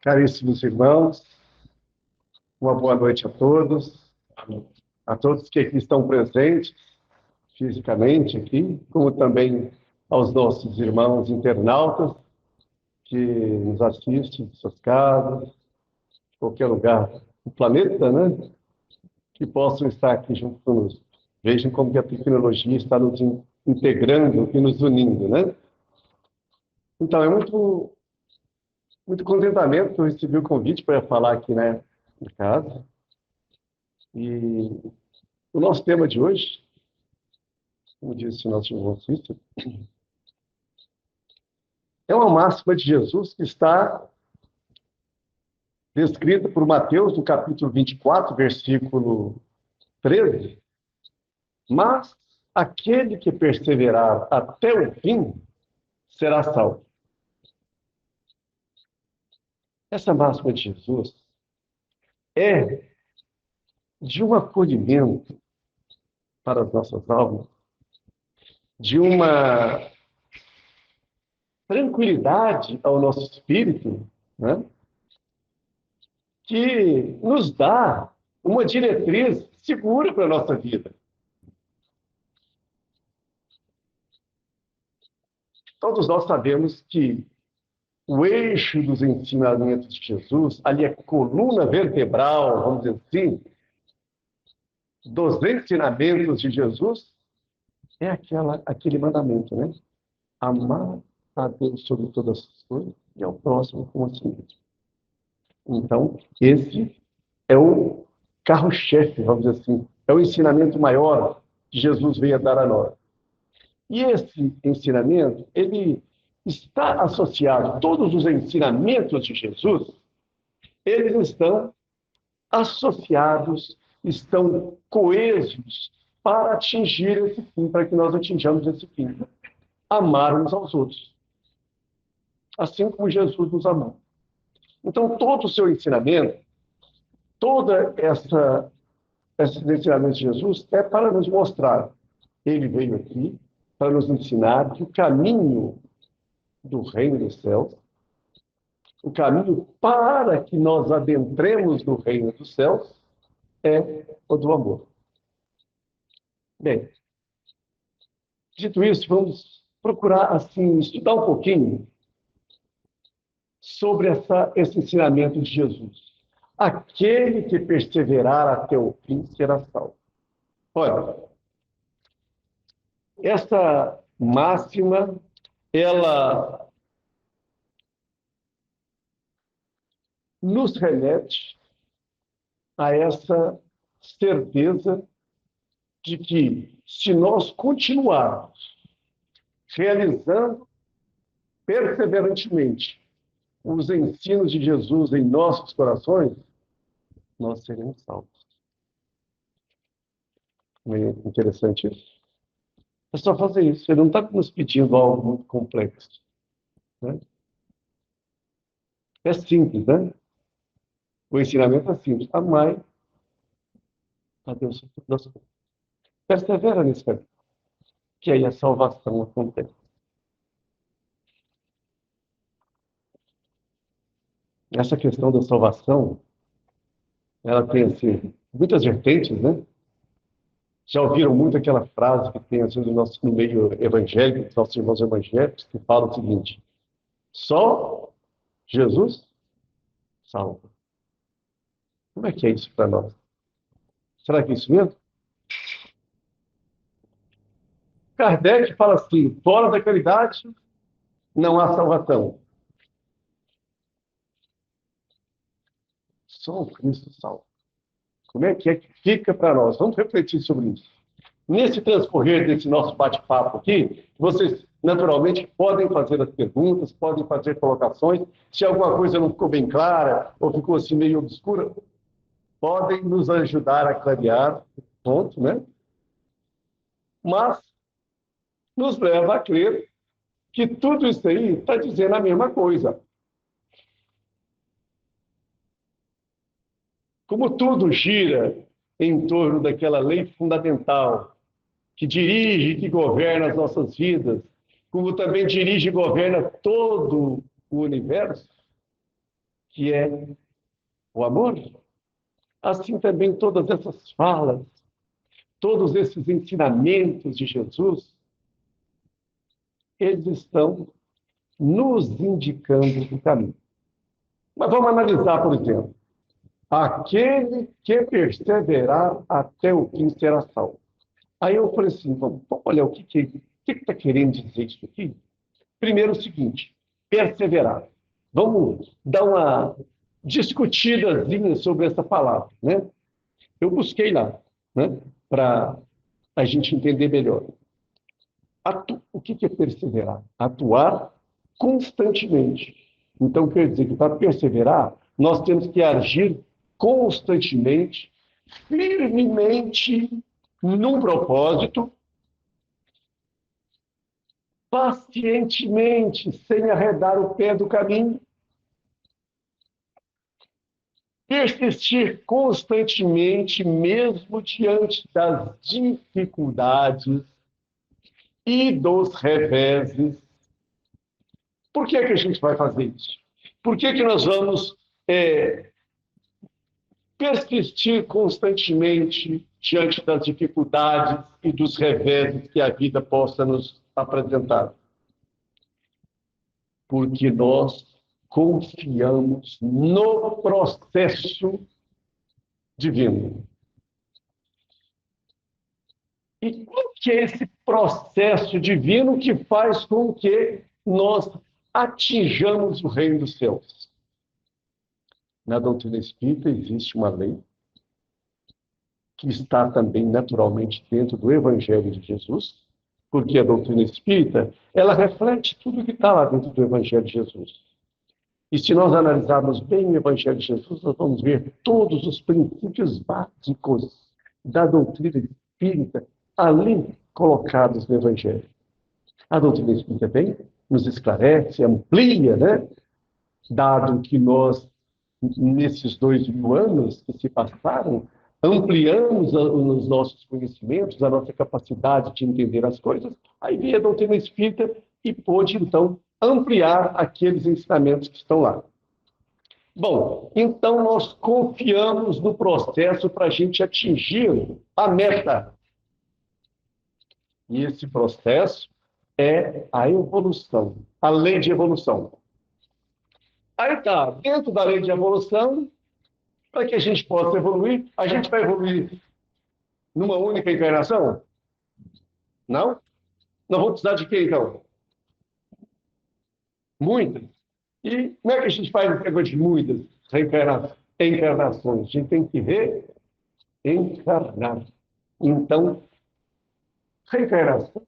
Caríssimos irmãos, uma boa noite a todos que aqui estão presentes fisicamente aqui, como também aos nossos irmãos internautas que nos assistem de suas casas, de qualquer lugar do planeta, né? Que possam estar aqui junto conosco. Vejam como que a tecnologia está nos integrando e nos unindo, né? Então, é muito contentamento que eu recebi o convite para falar aqui, né, em casa. E o nosso tema de hoje, como disse o nosso irmão Cícero, é uma máxima de Jesus que está descrita por Mateus, no capítulo 24, versículo 13. Mas aquele que perseverar até o fim será salvo. Essa máxima de Jesus é de um acolhimento para as nossas almas, de uma tranquilidade ao nosso espírito, né? Que nos dá uma diretriz segura para a nossa vida. Todos nós sabemos que o eixo dos ensinamentos de Jesus, ali a coluna vertebral, vamos dizer assim, dos ensinamentos de Jesus, é aquele mandamento, né? Amar a Deus sobre todas as coisas e ao próximo como a si mesmo. Então, esse é o carro-chefe, vamos dizer assim, é o ensinamento maior que Jesus veio a dar a nós. E esse ensinamento, ele está associado, todos os ensinamentos de Jesus, eles estão associados, estão coesos para atingir esse fim, para que nós atinjamos esse fim. Amar uns aos outros. Assim como Jesus nos amou. Então, todo o seu ensinamento, toda esse ensinamento de Jesus é para nos mostrar. Ele veio aqui para nos ensinar que o caminho do reino dos céus, o caminho para que nós adentremos no reino dos céus, é o do amor. Bem, dito isso, vamos procurar, assim, estudar um pouquinho sobre esse ensinamento de Jesus. Aquele que perseverar até o fim será salvo. Olha, essa máxima, ela nos remete a essa certeza de que, se nós continuarmos realizando perseverantemente os ensinos de Jesus em nossos corações, nós seremos salvos. É interessante isso. É só fazer isso. Ele não está nos pedindo algo muito complexo. Né? É simples, né? O ensinamento é simples. Amai a Deus sobre todas as coisas. Persevera nesse caminho, que aí a salvação acontece. Essa questão da salvação, ela tem, assim, muitas vertentes, né? Já ouviram muito aquela frase que tem, assim, no meio evangélico, dos nossos irmãos evangélicos, que fala o seguinte: só Jesus salva. Como é que é isso para nós? Será que é isso mesmo? Kardec fala assim: fora da caridade não há salvação. Só o Cristo salva. Como é que fica para nós? Vamos refletir sobre isso. Nesse transcorrer desse nosso bate-papo aqui, vocês naturalmente podem fazer as perguntas, podem fazer colocações. Se alguma coisa não ficou bem clara ou ficou assim meio obscura, podem nos ajudar a clarear o ponto, né? Mas nos leva a crer que tudo isso aí está dizendo a mesma coisa. Como tudo gira em torno daquela lei fundamental que dirige, que governa as nossas vidas, como também dirige e governa todo o universo, que é o amor. Assim também todas essas falas, todos esses ensinamentos de Jesus, eles estão nos indicando o caminho. Mas vamos analisar, por exemplo, aquele que perseverar até o fim será salvo. Aí eu falei assim, vamos olhar o que está querendo dizer isso aqui. Primeiro o seguinte, perseverar. Vamos dar uma discutidazinha sobre essa palavra, né? Eu busquei lá, né, para a gente entender melhor. O que é perseverar? Atuar constantemente. Então, quer dizer que para perseverar, nós temos que agir constantemente, firmemente, num propósito, pacientemente, sem arredar o pé do caminho, persistir constantemente, mesmo diante das dificuldades e dos reveses. Por que a gente vai fazer isso? Por que nós vamos persistir constantemente diante das dificuldades e dos reveses que a vida possa nos apresentar? Porque nós confiamos no processo divino. E qual que é esse processo divino que faz com que nós atinjamos o reino dos céus? Na doutrina espírita existe uma lei que está também naturalmente dentro do Evangelho de Jesus, porque a doutrina espírita, ela reflete tudo que está lá dentro do Evangelho de Jesus. E se nós analisarmos bem o Evangelho de Jesus, nós vamos ver todos os princípios básicos da doutrina espírita ali colocados no Evangelho. A doutrina espírita bem nos esclarece, amplia, né? Dado que nós, nesses 2000 anos que se passaram, ampliamos os nossos conhecimentos, a nossa capacidade de entender as coisas, aí veio a doutrina espírita e pôde, então, ampliar aqueles ensinamentos que estão lá. Bom, então nós confiamos no processo para a gente atingir a meta. E esse processo é a evolução, a lei de evolução. Aí está, dentro da lei de evolução, para que a gente possa evoluir, a gente vai evoluir numa única encarnação? Não? Nós vamos precisar de quê, então? Muitas. E como é que a gente faz o negócio de muitas reencarnações? A gente tem que reencarnar. Então, reencarnação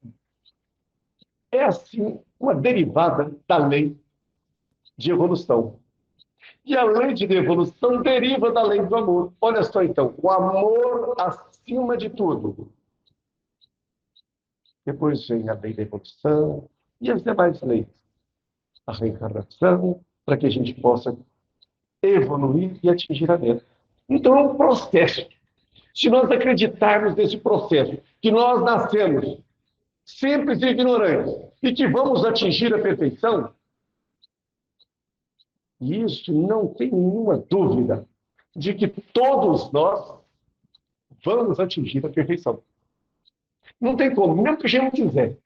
é, assim, uma derivada da lei de evolução. E a lei de evolução deriva da lei do amor. Olha só, então, o amor acima de tudo. Depois vem a lei da evolução e as demais leis. A reencarnação, para que a gente possa evoluir e atingir a meta. Então, é um processo. Se nós acreditarmos nesse processo, que nós nascemos simples e ignorantes e que vamos atingir a perfeição, isso não tem nenhuma dúvida de que todos nós vamos atingir a perfeição. Não tem como, mesmo que a gente não quiser.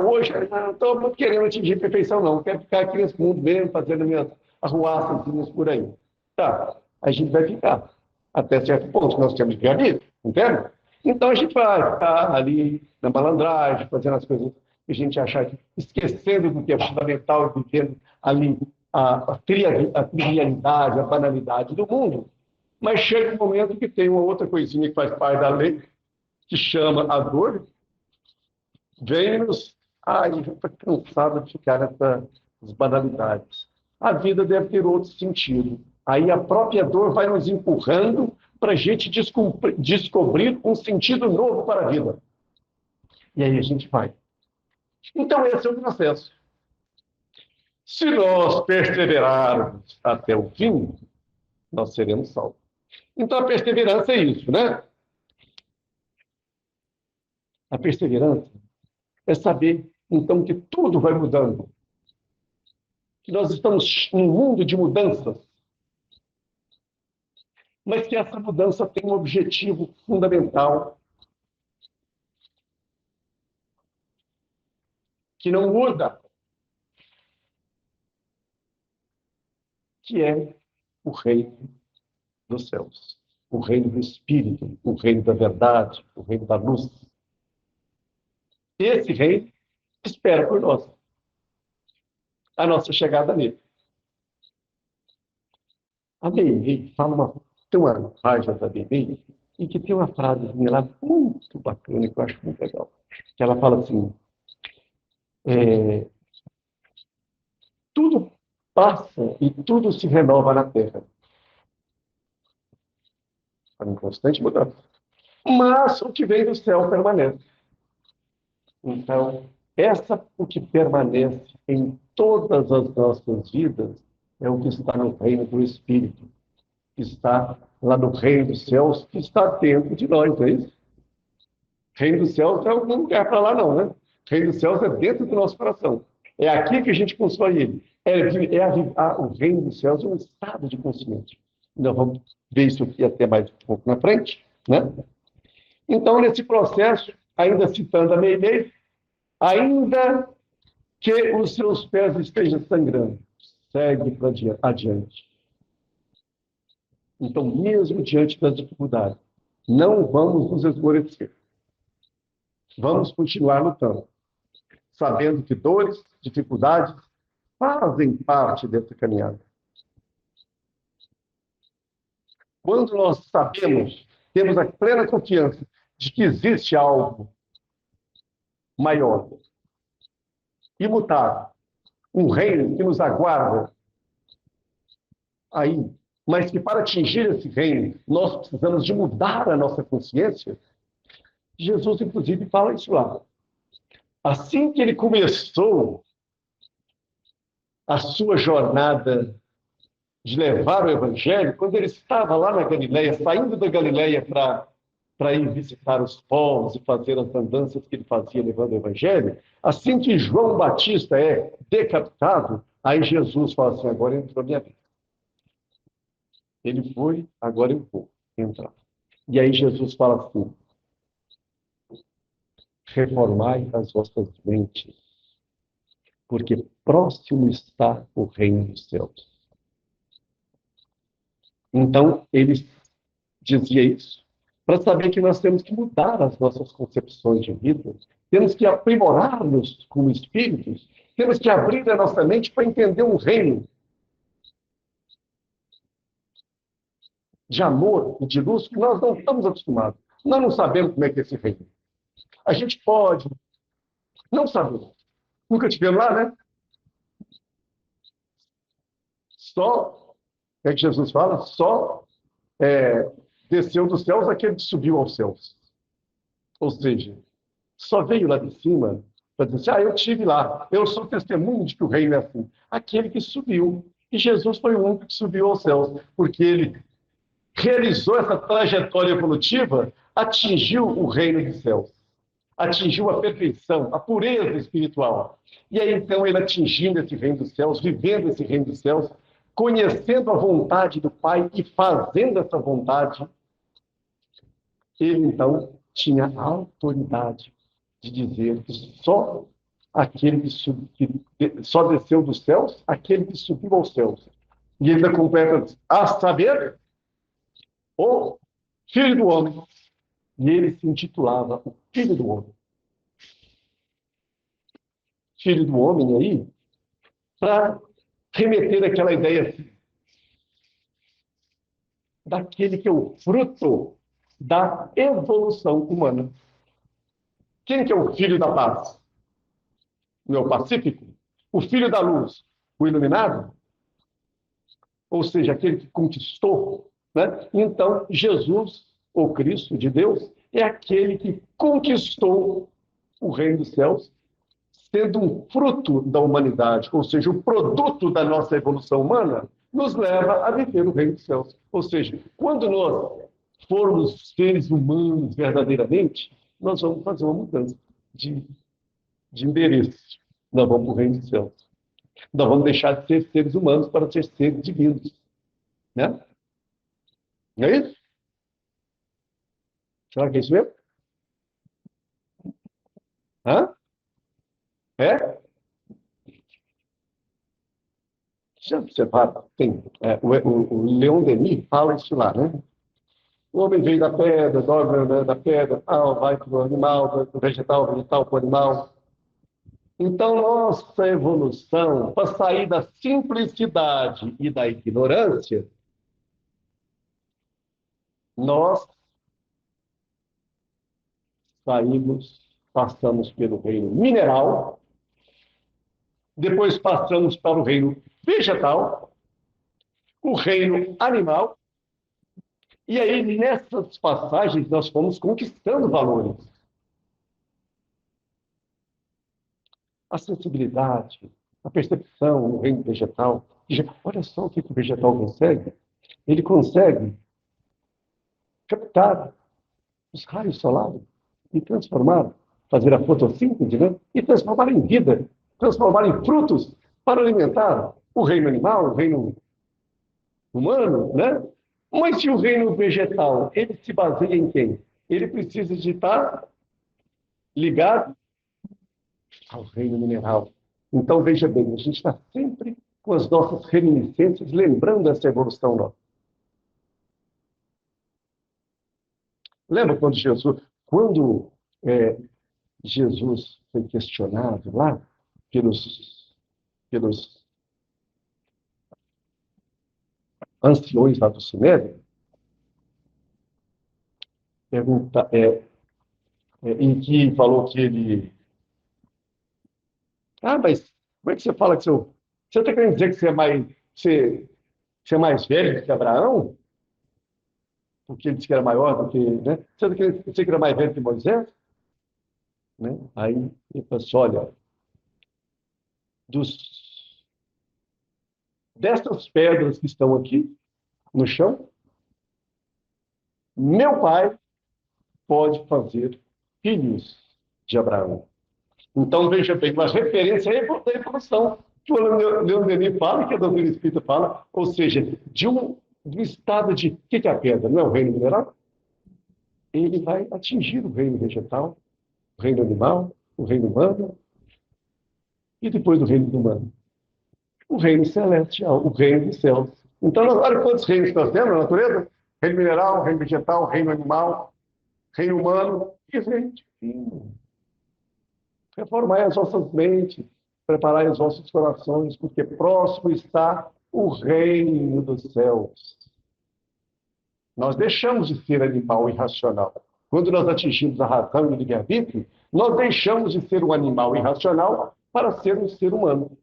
Hoje eu não estou querendo atingir a perfeição, não. Quero ficar aqui nesse mundo mesmo, fazendo minhas arruaças por aí. Tá, a gente vai ficar. Até certo ponto, nós temos que viver, entende? Então a gente vai ficar ali na malandragem, fazendo as coisas que a gente achar, esquecendo do que é fundamental, vivendo ali a trivialidade, a banalidade do mundo. Mas chega um momento que tem uma outra coisinha que faz parte da lei, que chama a dor, vem-nos, eu já estou cansado de ficar nessas banalidades. A vida deve ter outro sentido. Aí a própria dor vai nos empurrando para a gente descobrir um sentido novo para a vida. E aí a gente vai. Então esse é o processo. Se nós perseverarmos até o fim, nós seremos salvos. Então a perseverança é isso, né? A perseverança é saber, então, que tudo vai mudando. Que nós estamos num mundo de mudanças. mas que essa mudança tem um objetivo fundamental, que não muda, que é o reino dos céus, o reino do Espírito, o reino da verdade, o reino da luz. Esse reino espera por nós a nossa chegada nele. A Meimei fala tem uma página da Meimei e que tem uma frasezinha lá muito bacana que eu acho muito legal. Que ela fala assim, tudo passa e tudo se renova na Terra. Está em constante mudança. Mas o que vem do céu permanece. Então, o que permanece em todas as nossas vidas é o que está no reino do Espírito, que está lá no reino dos céus, que está dentro de nós, não é isso? Reino dos céus não é algum lugar para lá, não, né? Reino dos céus é dentro do nosso coração. É aqui que a gente constrói ele. O reino dos céus é um estado de consciência. Nós vamos ver isso aqui até mais um pouco na frente, né? Então, nesse processo, ainda citando a Meimei, ainda que os seus pés estejam sangrando, segue para adiante. Então, mesmo diante das dificuldades, não vamos nos esmorecer. Vamos continuar lutando, sabendo que dores, dificuldades fazem parte dessa caminhada. Quando nós sabemos, temos a plena confiança de que existe algo maior, imutável, um reino que nos aguarda aí, mas que para atingir esse reino, nós precisamos de mudar a nossa consciência. Jesus, inclusive, fala isso lá. Assim que ele começou a sua jornada de levar o evangelho, quando ele estava lá na Galileia, saindo da Galileia para ir visitar os povos e fazer as andanças que ele fazia levando o evangelho, assim que João Batista é decapitado, aí Jesus fala assim, agora entrou minha vida. Ele foi, agora eu vou entrar. E aí Jesus fala assim, reformai as vossas mentes, porque próximo está o reino dos céus. Então, ele dizia isso, para saber que nós temos que mudar as nossas concepções de vida, temos que aprimorar-nos como espíritos, temos que abrir a nossa mente para entender um reino de amor e de luz que nós não estamos acostumados. Nós não sabemos como é que é esse reino. A gente pode, não sabemos. Nunca tivemos lá, né? Só, é que Jesus fala, só desceu dos céus aquele que subiu aos céus. Ou seja, só veio lá de cima para dizer assim, eu estive lá, eu sou testemunho de que o reino é assim. Aquele que subiu. E Jesus foi o único que subiu aos céus, porque ele realizou essa trajetória evolutiva, atingiu o reino dos céus, atingiu a perfeição, a pureza espiritual. E aí, então, ele atingindo esse reino dos céus, vivendo esse reino dos céus, conhecendo a vontade do Pai e fazendo essa vontade, ele, então, tinha a autoridade de dizer que só aquele que só desceu dos céus, aquele que subiu aos céus. E ainda completa, a saber, o Filho do Homem. E ele se intitulava o Filho do Homem. Filho do Homem aí, para remeter àquela ideia assim, daquele que é o fruto da evolução humana. Quem que é o filho da paz? O meu pacífico? O filho da luz? O iluminado? Ou seja, aquele que conquistou, né? Então, Jesus, o Cristo de Deus, é aquele que conquistou o reino dos céus, sendo um fruto da humanidade, ou seja, o produto da nossa evolução humana, nos leva a viver o reino dos céus. Ou seja, quando nós formos seres humanos verdadeiramente, nós vamos fazer uma mudança de endereço. Nós vamos para o reino dos céus. Nós vamos deixar de ser seres humanos para ser seres divinos. Né? Não é isso? Será que é isso mesmo? Hã? É? Você fala, tem, o Leon Denis fala isso lá, né? O homem veio da pedra, dorme da pedra, tal, vai para o animal, do vegetal, vegetal para o animal. Então, nossa evolução, para sair da simplicidade e da ignorância, nós saímos, passamos pelo reino mineral, depois passamos para o reino vegetal, o reino animal, e aí nessas passagens nós fomos conquistando valores. A sensibilidade, a percepção no reino vegetal. Olha só o que o vegetal consegue. Ele consegue captar os raios solares e transformar, fazer a fotossíntese, né? E transformar em vida, transformar em frutos para alimentar o reino animal, o reino humano, né? Mas se o reino vegetal, ele se baseia em quem? Ele precisa de estar ligado ao reino mineral. Então, veja bem, a gente está sempre com as nossas reminiscências, lembrando essa evolução nossa. Lembra quando é, Jesus foi questionado lá pelos anciões lá do Sinédrio, em que falou que ele... Ah, mas como é que você fala que seu... Você está querendo dizer que você é mais velho que Abraão? Porque ele disse que era maior do que... Né? Você está querendo dizer que era mais velho que Moisés? Né? Aí ele falou assim, olha, dos, dessas pedras que estão aqui no chão, meu pai pode fazer filhos de Abraão. Então, veja bem, uma referência é da evolução que o Leon Denis fala, que a doutrina espírita fala, ou seja, de um estado de... O que é a pedra? Não é o reino mineral? Ele vai atingir o reino vegetal, o reino animal, o reino humano, e depois do reino humano, o reino celestial, o reino dos céus. Então, olha quantos reinos nós temos na natureza: reino mineral, reino vegetal, reino animal, reino humano e reino divino. Reformar as vossas mentes, preparar os vossos corações, porque próximo está o reino dos céus. Nós deixamos de ser animal irracional. Quando nós atingimos a razão e o livre-arbítrio, nós deixamos de ser um animal irracional para ser um ser humano.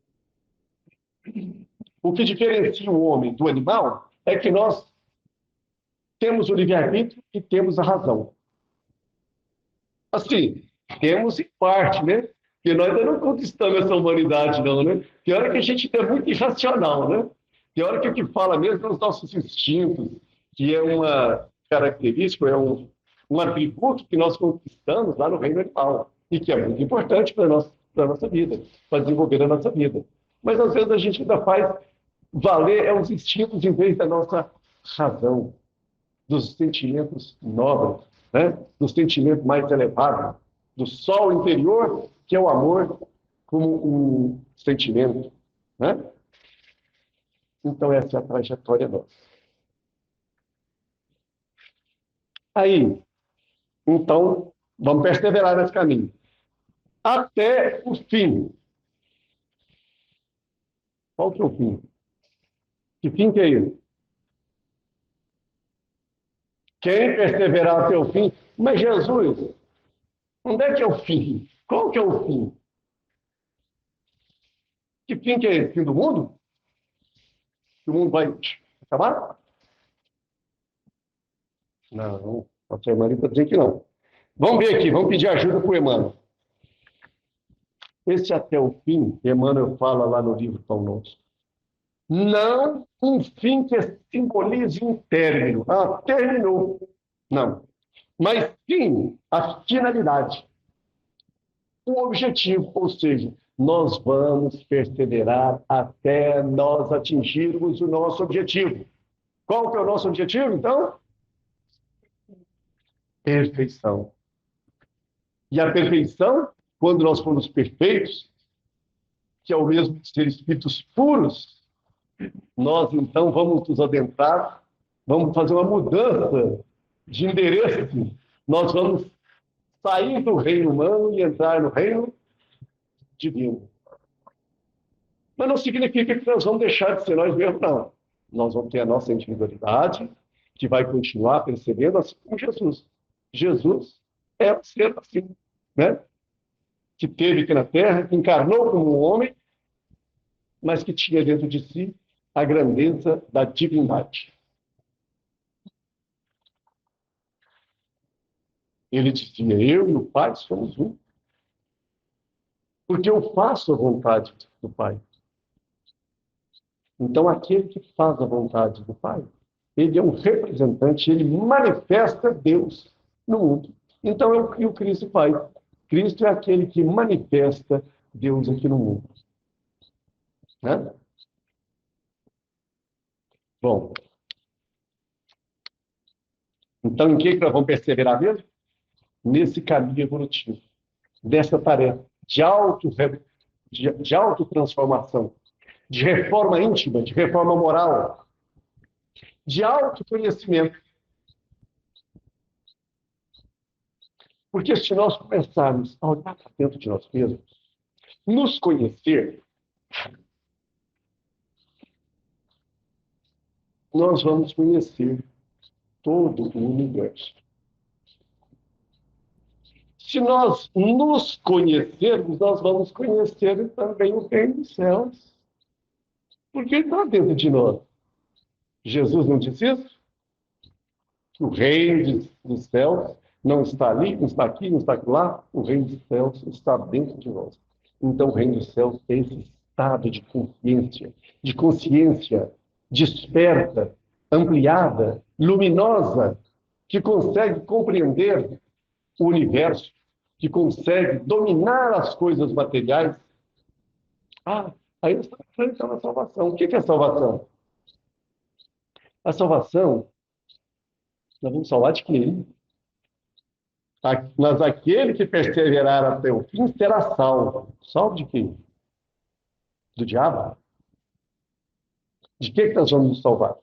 O que diferencia o homem do animal é que nós temos o livre-arbítrio e temos a razão. Assim, temos em parte, né? Porque nós ainda não conquistamos essa humanidade, não, né? Tem hora que a gente é muito irracional, né? Tem hora que o que fala mesmo é os nossos instintos, que é uma característica, um atributo que nós conquistamos lá no reino animal, e que é muito importante para a nossa vida, para desenvolver a nossa vida. Mas às vezes a gente ainda faz valer os instintos em vez da nossa razão, dos sentimentos nobres, né? Do sentimento mais elevado, do sol interior, que é o amor como um sentimento. Né? Então, essa é a trajetória nossa. Aí, então, vamos perseverar nesse caminho. Até o fim. Qual que é o fim? Que fim que é ele? Quem perseverar até o fim? Mas Jesus, onde é que é o fim? Qual que é o fim? Que fim que é esse? Fim do mundo? Que o mundo vai acabar? Não, a Emmanuel está dizendo que não. Vamos ver aqui, vamos pedir ajuda para o Emmanuel. Esse até o fim, Emmanuel fala lá no livro Pão Nosso. Não um fim que simbolize um término. Ah, terminou. Não. Mas sim a finalidade, o objetivo, ou seja, nós vamos perseverar até nós atingirmos o nosso objetivo. Qual que é o nosso objetivo, então? Perfeição. E a perfeição, quando nós formos perfeitos, que é o mesmo de ser espíritos puros, nós então vamos nos adentrar, vamos fazer uma mudança de endereço. Nós vamos sair do reino humano e entrar no reino divino. Mas não significa que nós vamos deixar de ser nós mesmos, não. Nós vamos ter a nossa individualidade, que vai continuar percebendo assim como Jesus. Jesus é um ser assim, né? Que teve aqui na Terra, que encarnou como um homem, mas que tinha dentro de si a grandeza da divindade. Ele dizia, eu e o Pai somos um. Porque eu faço a vontade do Pai. Então, aquele que faz a vontade do Pai, ele é um representante, ele manifesta Deus no mundo. Então, é o que o Cristo faz. Cristo é aquele que manifesta Deus aqui no mundo. Né? Bom, então em que nós vamos perseverar mesmo? Nesse caminho evolutivo, dessa tarefa de autotransformação, de reforma íntima, de reforma moral, de autoconhecimento. Porque se nós começarmos a olhar para dentro de nós mesmos, nos conhecer, nós vamos conhecer todo o universo. Se nós nos conhecermos, nós vamos conhecer também o reino dos céus. Porque ele está dentro de nós. Jesus não disse isso? O reino dos céus não está ali, não está aqui, não está lá. O reino dos céus está dentro de nós. Então, o reino dos céus é esse estado de consciência desperta, ampliada, luminosa, que consegue compreender o universo, que consegue dominar as coisas materiais. Ah, aí nós estamos falando então da salvação. O que é a salvação? A salvação, nós vamos salvar de quem? Mas aquele que perseverar até o fim será salvo. Salvo de quem? Do diabo? De que nós vamos nos salvar?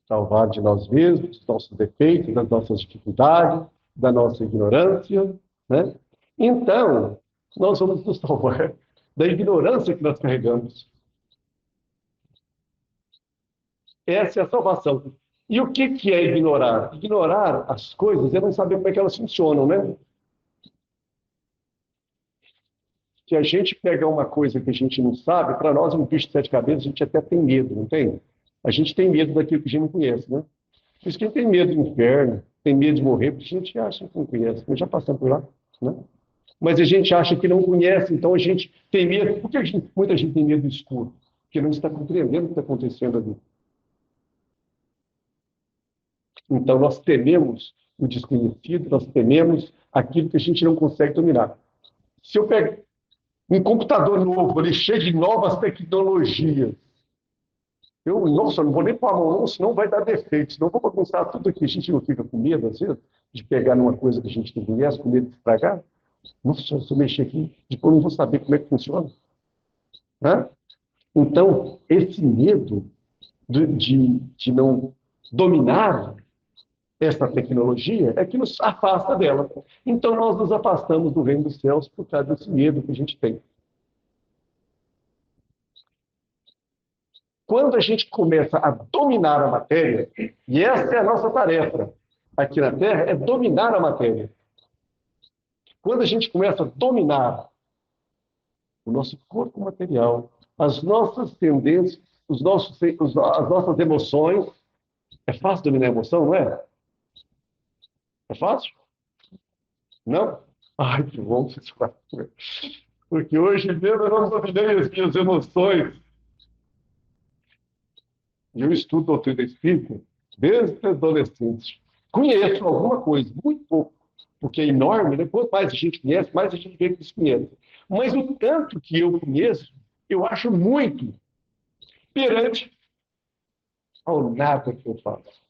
Salvar de nós mesmos, dos nossos defeitos, das nossas dificuldades, da nossa ignorância. Né? Então, nós vamos nos salvar da ignorância que nós carregamos. Essa é a salvação. E o que é ignorar? Ignorar as coisas é não saber como é que elas funcionam, né? Se a gente pegar uma coisa que a gente não sabe, para nós, um bicho de sete cabeças, a gente até tem medo, não tem? A gente tem medo daquilo que a gente não conhece, né? Por isso que tem medo do inferno, tem medo de morrer, porque a gente acha que não conhece. Nós já passamos por lá, né? Mas a gente acha que não conhece, então a gente tem medo. Por que muita gente tem medo do escuro? Porque não está compreendendo o que está acontecendo ali. Então, nós tememos o desconhecido, nós tememos aquilo que a gente não consegue dominar. Se eu pego um computador novo, ele cheio de novas tecnologias, nossa, não vou nem pôr a mão, não, senão vai dar defeito, senão vou bagunçar tudo aqui. A gente não fica com medo, às vezes, de pegar numa coisa que a gente não conhece, com medo de estragar. Nossa, se eu mexer aqui, depois eu não vou saber como é que funciona. Né? Então, esse medo de não dominar essa tecnologia é que nos afasta dela. Então, nós nos afastamos do reino dos céus por causa desse medo que a gente tem. Quando a gente começa a dominar a matéria, e essa é a nossa tarefa aqui na Terra, é dominar a matéria. Quando a gente começa a dominar o nosso corpo material, as nossas tendências, as nossas emoções, é fácil dominar a emoção, não é? É fácil? Não? Ai, que bom que isso faz. Porque hoje mesmo eu não dominei as minhas emoções. Eu estudo doutrina espírita desde adolescente. Conheço alguma coisa, muito pouco, porque é enorme, né? Quanto mais a gente conhece, mais a gente vê que desconhece. Mas o tanto que eu conheço, eu acho muito perante ao nada que eu faço.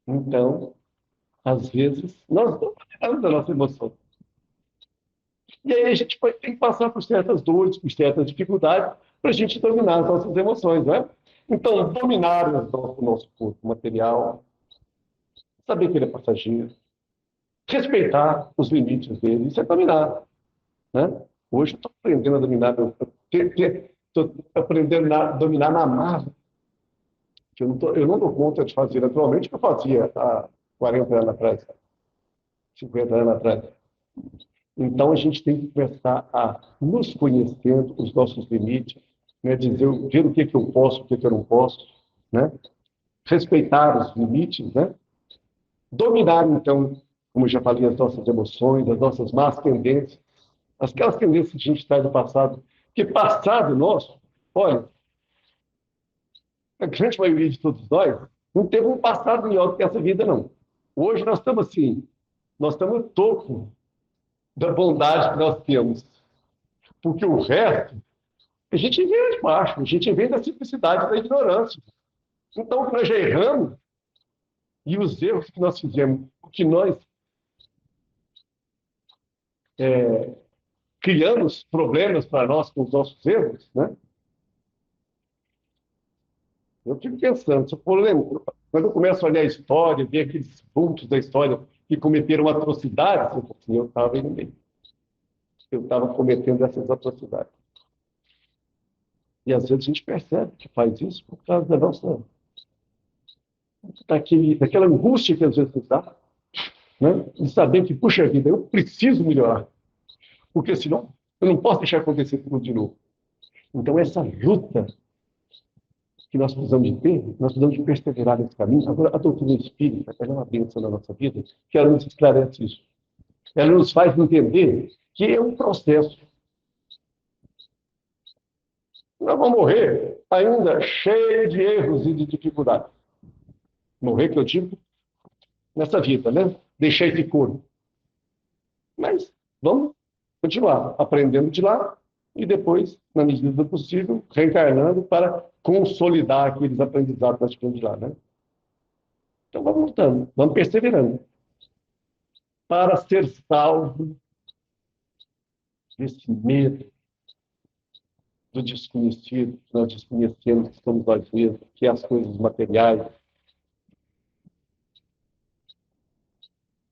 Então, às vezes, nós não falamos da nossa emoção. E aí a gente tem que passar por certas dores, por certas dificuldades, para a gente dominar as nossas emoções, né? Então, dominar o nosso corpo material, saber que ele é passageiro, respeitar os limites dele, isso é dominar, né? Hoje eu estou aprendendo a dominar, estou aprendendo a dominar na marra, que eu não dou conta de fazer naturalmente o que eu fazia há 40 anos atrás, 50 anos atrás. Então, a gente tem que começar a nos conhecendo os nossos limites, né? Dizer, ver o que eu posso, o que eu não posso, né? Respeitar os limites, né? Dominar, então, como eu já falei, as nossas emoções, as nossas más tendências, aquelas tendências que a gente traz do passado, que passado nosso, olha, a grande maioria de todos nós não teve um passado melhor do que essa vida, não. Hoje nós estamos assim, nós estamos no topo da bondade que nós temos, porque o resto, a gente vem de baixo, a gente vem da simplicidade da ignorância. Então, o que nós já erramos, e os erros que nós fizemos, o que nós criamos problemas para nós com os nossos erros, né? Eu fico pensando, se eu for lembrar, quando eu começo a olhar a história, ver aqueles pontos da história que cometeram atrocidades, eu estava indo bem. Eu estava cometendo essas atrocidades. E às vezes a gente percebe que faz isso por causa da nossa daquela angústia que às vezes nos dá, né? De saber que, puxa vida, eu preciso melhorar, porque senão eu não posso deixar acontecer tudo de novo. Então, essa luta que nós precisamos de ter, nós precisamos de perseverar nesse caminho. Agora, a doutrina espírita é uma bênção na nossa vida, que ela nos esclarece isso. Ela nos faz entender que é um processo. Nós vamos morrer ainda cheio de erros e de dificuldades. Morrer, que eu digo, nessa vida, né? Deixar esse corpo. Mas vamos continuar aprendendo de lá e depois, na medida do possível, reencarnando para consolidar aqueles aprendizados que nós tivemos de lá, né? Então vamos lutando, vamos perseverando para ser salvo desse medo do desconhecido, que nós desconhecemos que somos nós mesmos, que é as coisas materiais.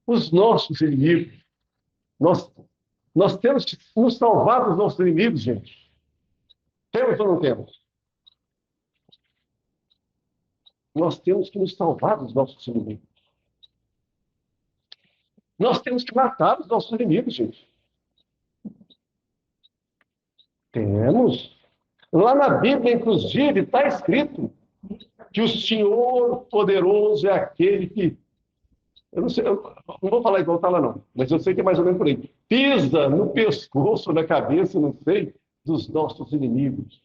Os nossos inimigos, nós temos que nos salvar dos nossos inimigos, gente. Temos ou não temos? Nós temos que nos salvar dos nossos inimigos. Nós temos que matar os nossos inimigos, gente. Temos. Lá na Bíblia, inclusive, está escrito que o Senhor poderoso é aquele que... Eu não sei, eu não vou falar igual está lá, não. Mas eu sei que é mais ou menos por aí. Pisa no pescoço, na cabeça, não sei, dos nossos inimigos.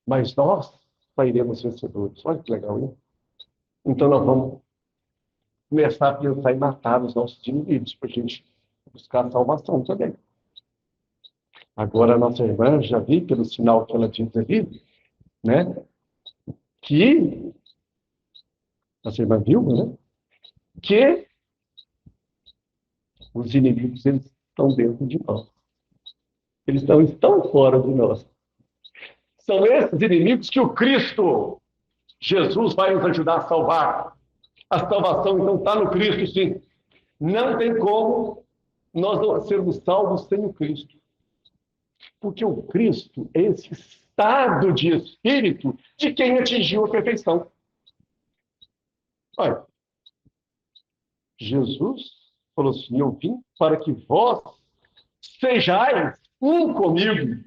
Mas nós sairemos vencedores. Olha que legal, hein? Então nós vamos começar a pensar em matar os nossos inimigos, para a gente buscar a salvação também. Agora, a nossa irmã, já vi pelo sinal que ela diz ali, né? Que, nossa irmã Vilma, né? Que os inimigos, eles estão dentro de nós. Eles não estão fora de nós. São esses inimigos que o Cristo, Jesus, vai nos ajudar a salvar. A salvação, então, está no Cristo, sim. Não tem como nós não sermos salvos sem o Cristo. Porque o Cristo é esse estado de espírito de quem atingiu a perfeição. Olha, Jesus falou assim, eu vim para que vós sejais um comigo,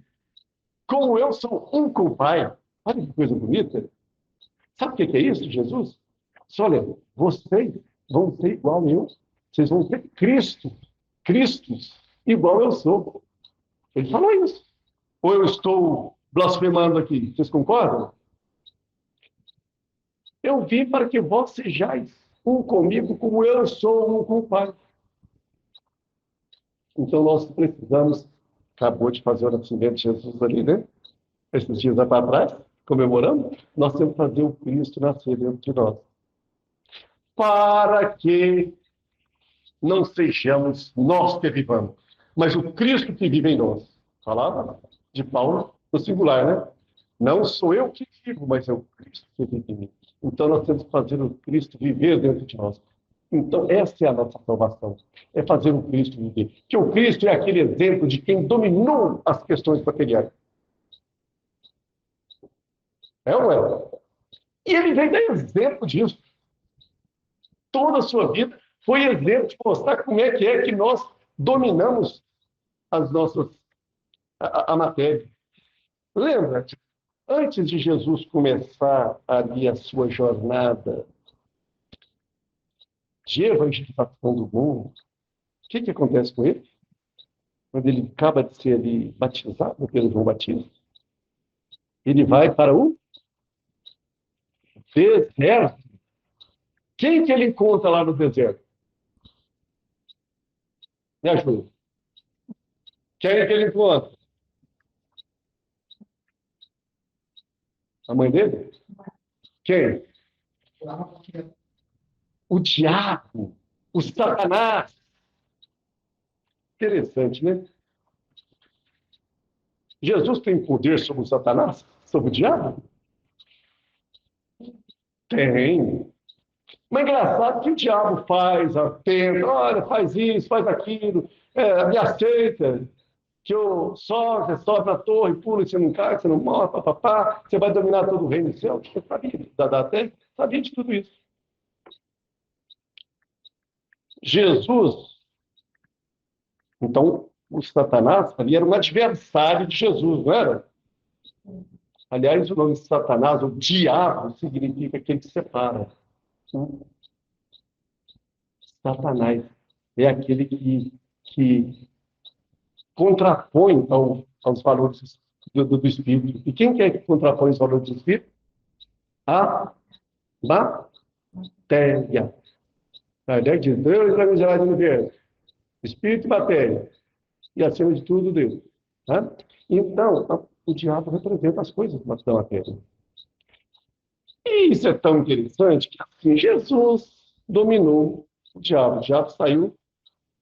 como eu sou um com o Pai. Olha que coisa bonita. Sabe o que é isso, Jesus? Olha, vocês vão ser igual a eu. Vocês vão ter Cristos, igual eu sou. Ele falou isso. Ou eu estou blasfemando aqui? Vocês concordam? Eu vim para que vós sejais um comigo como eu sou um com o Pai. Então nós precisamos, acabou de fazer o nascimento de Jesus ali, né? Esses dias para trás, comemorando, nós temos que fazer o Cristo nascer dentro de nós. Para que não sejamos nós que vivamos, mas o Cristo que vive em nós. Palavra de Paulo no singular, né? Não sou eu que vivo, mas é o Cristo que vive em mim. Então nós temos que fazer o Cristo viver dentro de nós. Então essa é a nossa salvação, é fazer o Cristo viver. Que o Cristo é aquele exemplo de quem dominou as questões materiais. É ou é? E ele vem dar exemplo disso. Toda a sua vida foi exemplo de mostrar como é que nós dominamos as nossas, a matéria. Lembra, antes de Jesus começar ali a sua jornada de evangelização do mundo, o que acontece com ele? Quando ele acaba de ser ali batizado pelo João Batista, ele vai para o deserto. Quem que ele encontra lá no deserto? Me ajuda. Quem é que ele encontra? A mãe dele? Quem? O diabo, o Satanás. Interessante, né? Jesus tem poder sobre o Satanás? Sobre o diabo? Tem. Mas é engraçado que o diabo faz, atenta, olha, faz isso, faz aquilo, me aceita, que eu sobe na torre, pula, você não cai, você não morre, papapá, você vai dominar todo o reino do céu. Você sabia da terra? Sabia de tudo isso. Jesus, então, o Satanás ali era um adversário de Jesus, não era? Aliás, o nome Satanás, o diabo, significa aquele que separa. Satanás é aquele que contrapõe aos valores do Espírito. E quem é que contrapõe os valores do Espírito? A matéria. A ideia diz, Deus é miserável no universo. Espírito e matéria. E, acima de tudo, Deus. Tá? Então, o diabo representa as coisas da matéria. E isso é tão interessante que assim, Jesus dominou o diabo. O diabo saiu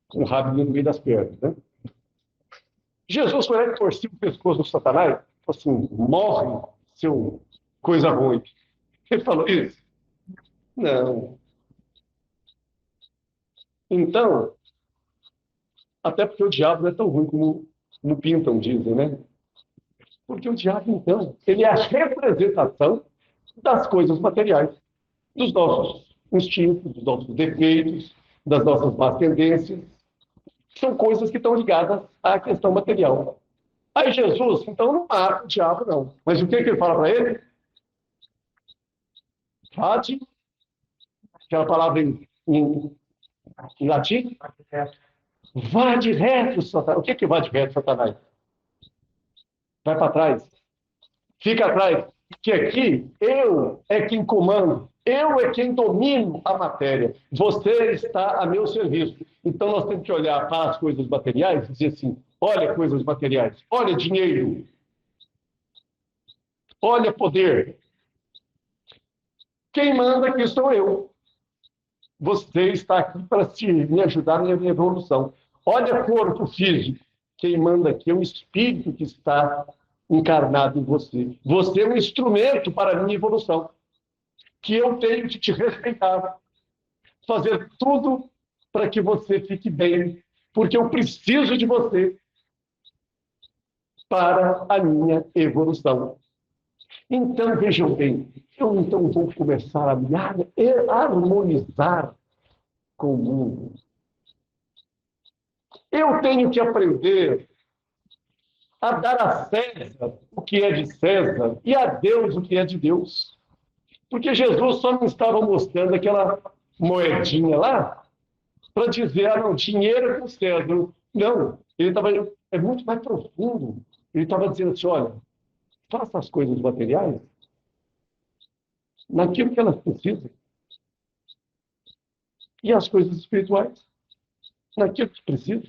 com o rabo no meio das pernas. Né? Jesus foi lá e torceu o pescoço do Satanás. Assim, morre, seu coisa ruim. Ele falou isso? Não. Então, até porque o diabo não é tão ruim como pintam, dizem, né? Porque o diabo, então, ele é a representação das coisas materiais, dos nossos instintos, dos nossos defeitos, das nossas más tendências. São coisas que estão ligadas à questão material. Aí Jesus, então, não mata o diabo, não. Mas o que ele fala para ele? Fate, aquela palavra em latim, vá de reto, Satanás. O que vá de reto, Satanás? Vai para trás. Fica atrás. Que aqui, eu é quem comando. Eu é quem domino a matéria. Você está a meu serviço. Então, nós temos que olhar para as coisas materiais e dizer assim, olha coisas materiais, olha dinheiro, olha poder. Quem manda aqui sou eu. Você está aqui para me ajudar na minha evolução. Olha corpo físico. Quem manda aqui é o espírito que está encarnado em você. Você é um instrumento para a minha evolução. Que eu tenho que te respeitar. Fazer tudo para que você fique bem. Porque eu preciso de você para a minha evolução. Então, vejam bem, eu então vou começar a me harmonizar com o mundo. Eu tenho que aprender a dar a César o que é de César e a Deus o que é de Deus. Porque Jesus só não estava mostrando aquela moedinha lá para dizer, não, dinheiro é com César. Não, ele estava, é muito mais profundo. Ele estava dizendo assim, olha, faça as coisas materiais naquilo que elas precisam. e as coisas espirituais naquilo que precisa.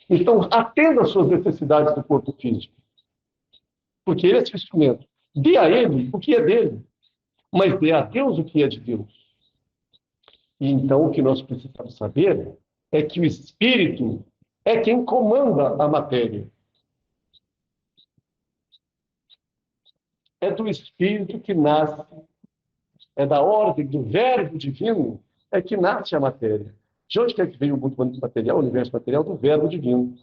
Então, atenda às suas necessidades do corpo físico, porque ele é seu instrumento. Dê a ele o que é dele, mas dê a Deus o que é de Deus. E então, o que nós precisamos saber é que o espírito é quem comanda a matéria. É do espírito que nasce, é da ordem do verbo divino, é que nasce a matéria. De onde quer que veio o mundo material, o universo material? Do verbo divino.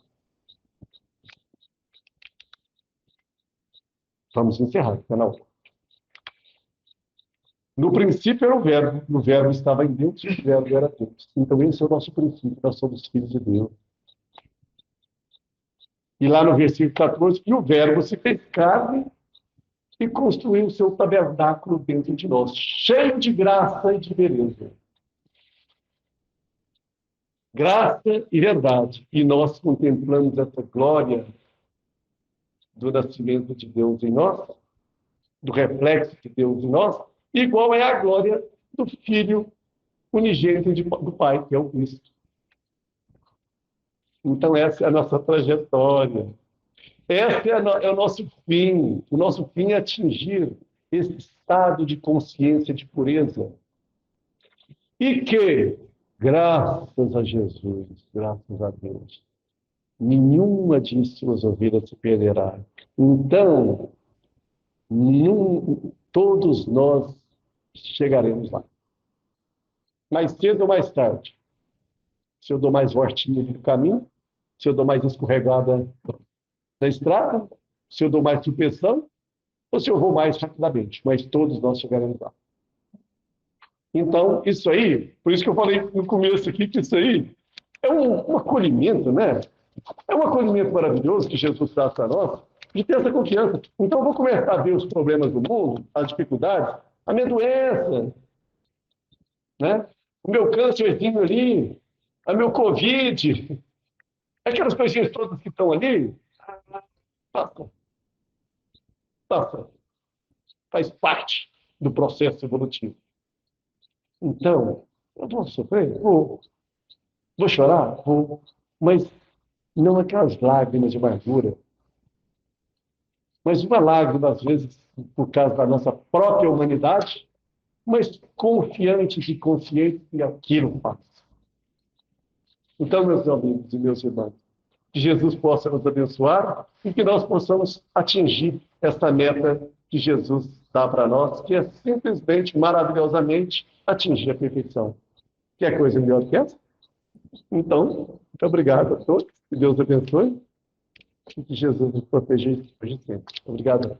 Vamos encerrar, canal. No princípio era o verbo estava em Deus e o verbo era Deus. Então esse é o nosso princípio, nós somos filhos de Deus. E lá no versículo 14, e o verbo se fez carne e construiu o seu tabernáculo dentro de nós, cheio de graça e de beleza. Graça e verdade. E nós contemplamos essa glória do nascimento de Deus em nós, do reflexo de Deus em nós, igual é a glória do Filho unigênito do Pai, que é o Cristo. Então, essa é a nossa trajetória. Esse é o nosso fim. O nosso fim é atingir esse estado de consciência de pureza. E que, graças a Jesus, graças a Deus, nenhuma de suas ovelhas se perderá. Então, todos nós chegaremos lá. Mais cedo ou mais tarde. Se eu dou mais voltinha no caminho, se eu dou mais escorregada na estrada, se eu dou mais tropeção, ou se eu vou mais rapidamente. Mas todos nós chegaremos lá. Então, isso aí, por isso que eu falei no começo aqui, que isso aí é um acolhimento, né? É um acolhimento maravilhoso que Jesus traz para nós, de ter essa confiança. Então, eu vou começar a ver os problemas do mundo, as dificuldades, a minha doença, né? O meu câncerzinho ali, a meu Covid, aquelas coisinhas todas que estão ali, passa, passa, faz parte do processo evolutivo. Então, eu vou sofrer? Vou chorar? Vou. Mas não aquelas lágrimas de amargura, mas uma lágrima, às vezes, por causa da nossa própria humanidade, mas confiante e consciente que aquilo passa. Então, meus amigos e meus irmãos, que Jesus possa nos abençoar e que nós possamos atingir essa meta que Jesus dá para nós, que é simplesmente, maravilhosamente, atingir a perfeição. Quer coisa melhor que essa? Então, muito obrigado a todos, que Deus abençoe e que Jesus nos proteja sempre. Obrigado.